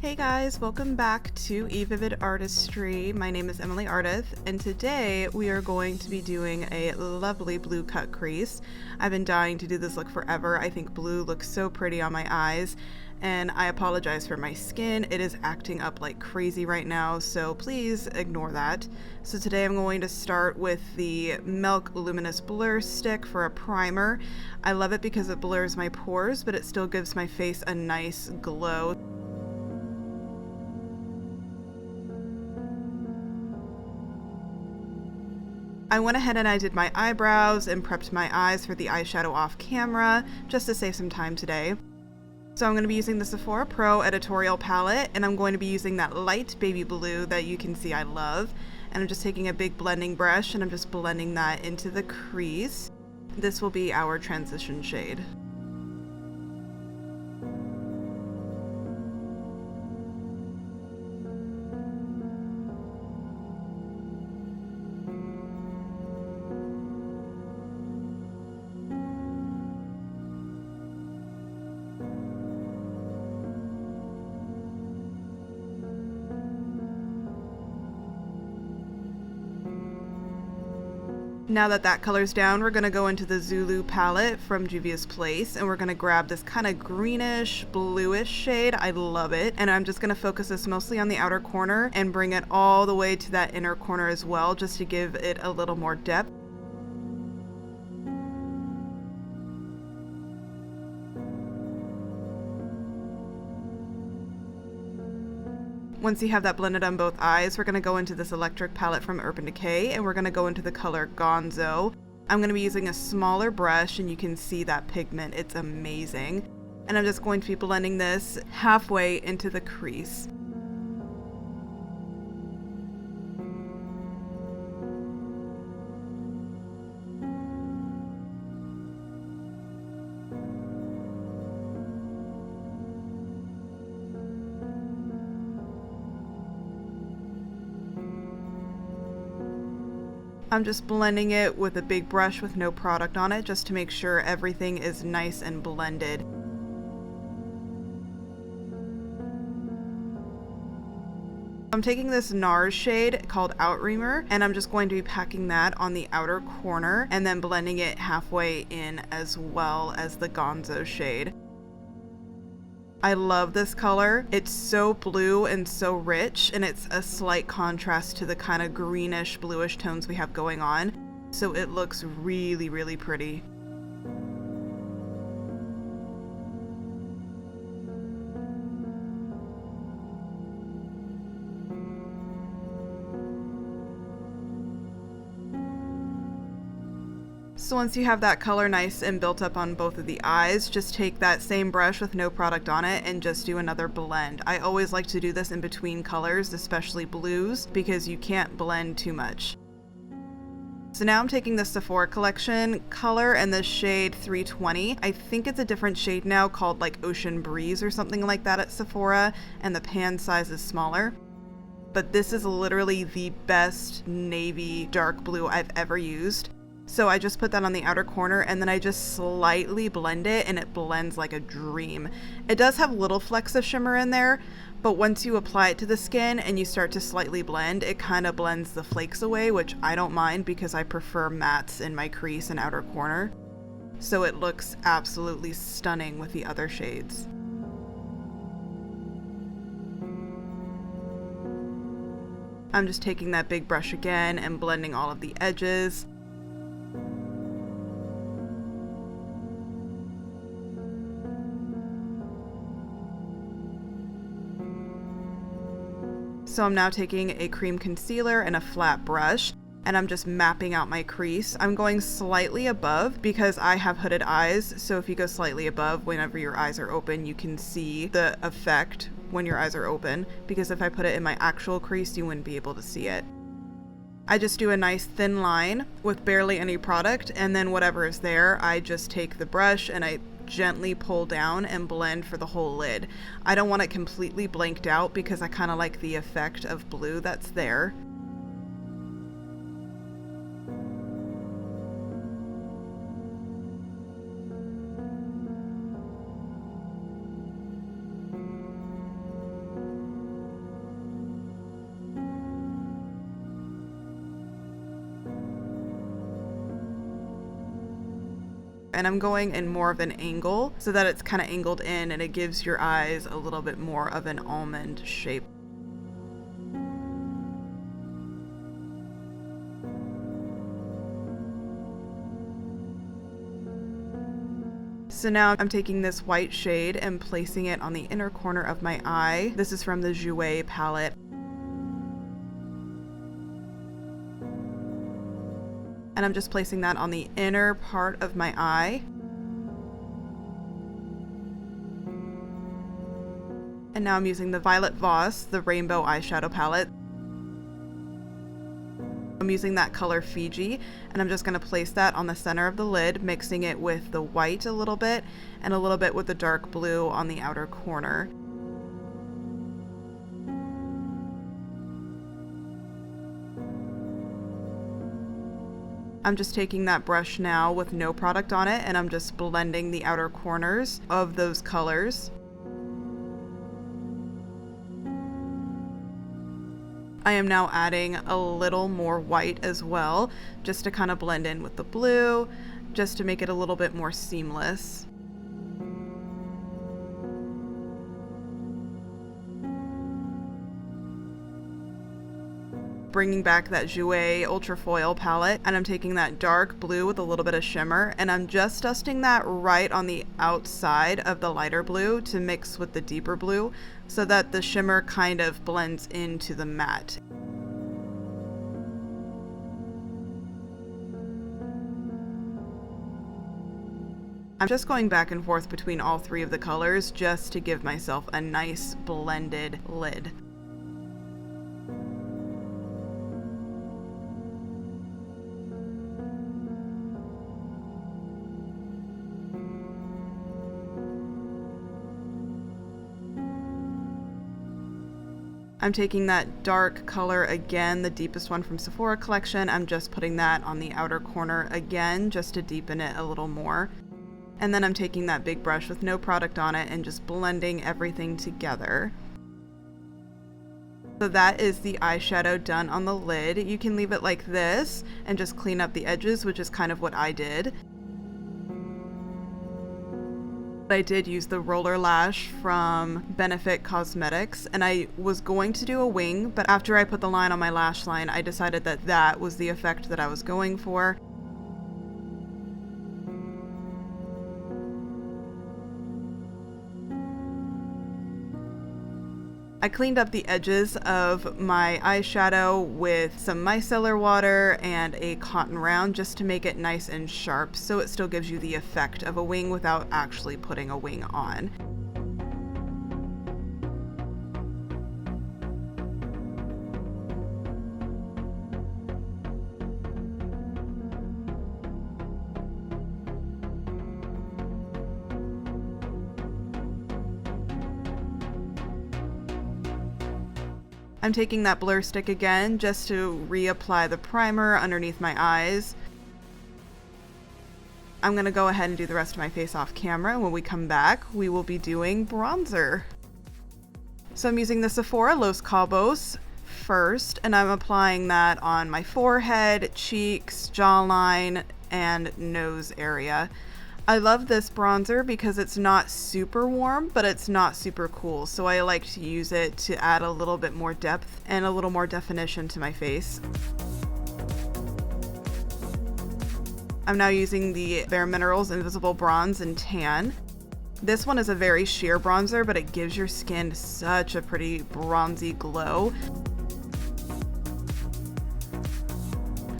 Hey guys, welcome back to eVivid Artistry. My name is Emily Ardith, and today we are going to be doing a lovely blue cut crease. I've been dying to do this look forever. I think blue looks so pretty on my eyes, and I apologize for my skin. It is acting up like crazy right now, so please ignore that. So today I'm going to start with the Milk Luminous Blur Stick for a primer. I love it because it blurs my pores, but it still gives my face a nice glow. I went ahead and I did my eyebrows and prepped my eyes for the eyeshadow off camera, just to save some time today. So I'm going to be using the Sephora Pro editorial palette, and I'm going to be using that light baby blue that you can see I love. And I'm just taking a big blending brush and I'm just blending that into the crease. This will be our transition shade. Now that that color's down, we're going to go into the Zulu palette from Juvia's Place, and we're going to grab this kind of greenish, bluish shade. I love it. And I'm just going to focus this mostly on the outer corner and bring it all the way to that inner corner as well, just to give it a little more depth. Once you have that blended on both eyes, we're going to go into this electric palette from Urban Decay, and we're going to go into the color Gonzo. I'm going to be using a smaller brush, and you can see that pigment. It's amazing. And I'm just going to be blending this halfway into the crease. I'm just blending it with a big brush with no product on it, just to make sure everything is nice and blended. I'm taking this NARS shade called Outreamer, and I'm just going to be packing that on the outer corner and then blending it halfway in as well as the Gonzo shade. I love this color. It's so blue and so rich, and it's a slight contrast to the kind of greenish bluish tones we have going on. So it looks really, really pretty. So once you have that color nice and built up on both of the eyes, just take that same brush with no product on it and just do another blend. I always like to do this in between colors, especially blues, because you can't blend too much. So now I'm taking the Sephora collection color and the shade 320. I think it's a different shade now called like Ocean Breeze or something like that at Sephora, and the pan size is smaller. But this is literally the best navy dark blue I've ever used. So I just put that on the outer corner, and then I just slightly blend it, and it blends like a dream. It does have little flecks of shimmer in there, but once you apply it to the skin and you start to slightly blend, it kind of blends the flakes away, which I don't mind because I prefer mattes in my crease and outer corner. So it looks absolutely stunning with the other shades. I'm just taking that big brush again and blending all of the edges. So I'm now taking a cream concealer and a flat brush, and I'm just mapping out my crease. I'm going slightly above because I have hooded eyes, so if you go slightly above whenever your eyes are open, you can see the effect when your eyes are open, because if I put it in my actual crease, you wouldn't be able to see it. I just do a nice thin line with barely any product, and then whatever is there, I just take the brush and I gently pull down and blend for the whole lid. I don't want it completely blanked out because I kind of like the effect of blue that's there. And I'm going in more of an angle so that it's kind of angled in and it gives your eyes a little bit more of an almond shape. So now I'm taking this white shade and placing it on the inner corner of my eye. This is from the Jouer palette. And I'm just placing that on the inner part of my eye. And now I'm using the Violet Voss, the rainbow eyeshadow palette. I'm using that color Fiji, and I'm just going to place that on the center of the lid, mixing it with the white a little bit, and a little bit with the dark blue on the outer corner. I'm just taking that brush now with no product on it, and I'm just blending the outer corners of those colors. I am now adding a little more white as well, just to kind of blend in with the blue, just to make it a little bit more seamless. Bringing back that Jouer Ultra Foil palette, and I'm taking that dark blue with a little bit of shimmer, and I'm just dusting that right on the outside of the lighter blue to mix with the deeper blue so that the shimmer kind of blends into the matte. I'm just going back and forth between all three of the colors just to give myself a nice blended lid. I'm taking that dark color again, the deepest one from Sephora collection. I'm just putting that on the outer corner again, just to deepen it a little more. And then I'm taking that big brush with no product on it and just blending everything together. So that is the eyeshadow done on the lid. You can leave it like this and just clean up the edges, which is kind of what I did. I did use the roller lash from Benefit Cosmetics, and I was going to do a wing, but after I put the line on my lash line, I decided that that was the effect that I was going for. I cleaned up the edges of my eyeshadow with some micellar water and a cotton round just to make it nice and sharp so it still gives you the effect of a wing without actually putting a wing on. I'm taking that blur stick again just to reapply the primer underneath my eyes. I'm going to go ahead and do the rest of my face off camera. When we come back, we will be doing bronzer. So I'm using the Sephora Los Cabos first, and I'm applying that on my forehead, cheeks, jawline, and nose area. I love this bronzer because it's not super warm, but it's not super cool, so I like to use it to add a little bit more depth and a little more definition to my face. I'm now using the Bare Minerals Invisible Bronze in Tan. This one is a very sheer bronzer, but it gives your skin such a pretty bronzy glow.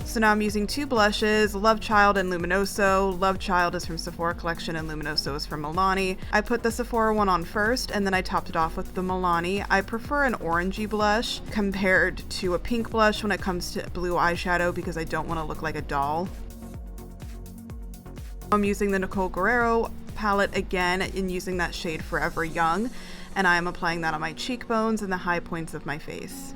So now I'm using two blushes, Love Child and Luminoso. Love Child is from Sephora collection and Luminoso is from Milani. I put the Sephora one on first and then I topped it off with the Milani. I prefer an orangey blush compared to a pink blush when it comes to blue eyeshadow because I don't want to look like a doll. I'm using the Nicole Guerrero palette again and using that shade Forever Young, and I am applying that on my cheekbones and the high points of my face.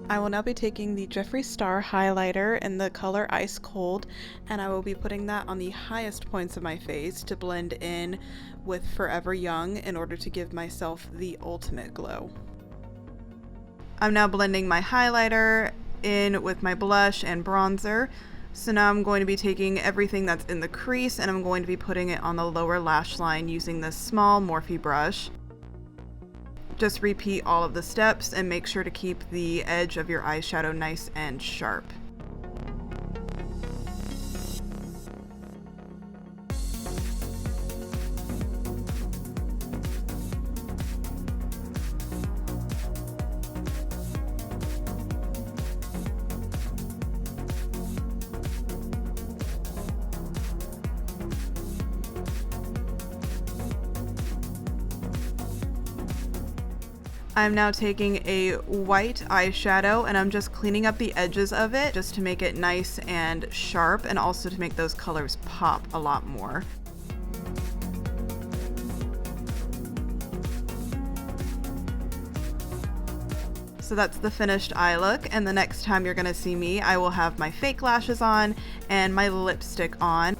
I will now be taking the Jeffree Star highlighter in the color Ice Cold, and I will be putting that on the highest points of my face to blend in with Forever Young in order to give myself the ultimate glow. I'm now blending my highlighter in with my blush and bronzer. So now I'm going to be taking everything that's in the crease and I'm going to be putting it on the lower lash line using this small Morphe brush. Just repeat all of the steps and make sure to keep the edge of your eyeshadow nice and sharp. I'm now taking a white eyeshadow and I'm just cleaning up the edges of it just to make it nice and sharp and also to make those colors pop a lot more. So that's the finished eye look, and the next time you're gonna see me, I will have my fake lashes on and my lipstick on.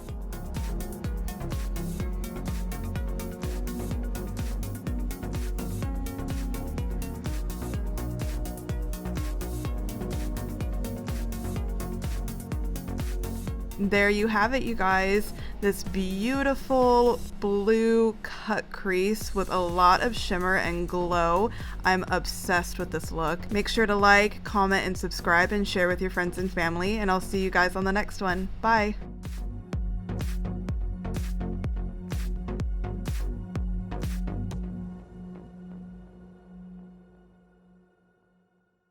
There you have it, you guys. This beautiful blue cut crease with a lot of shimmer and glow. I'm obsessed with this look. Make sure to like, comment, and subscribe and share with your friends and family, and I'll see you guys on the next one. Bye.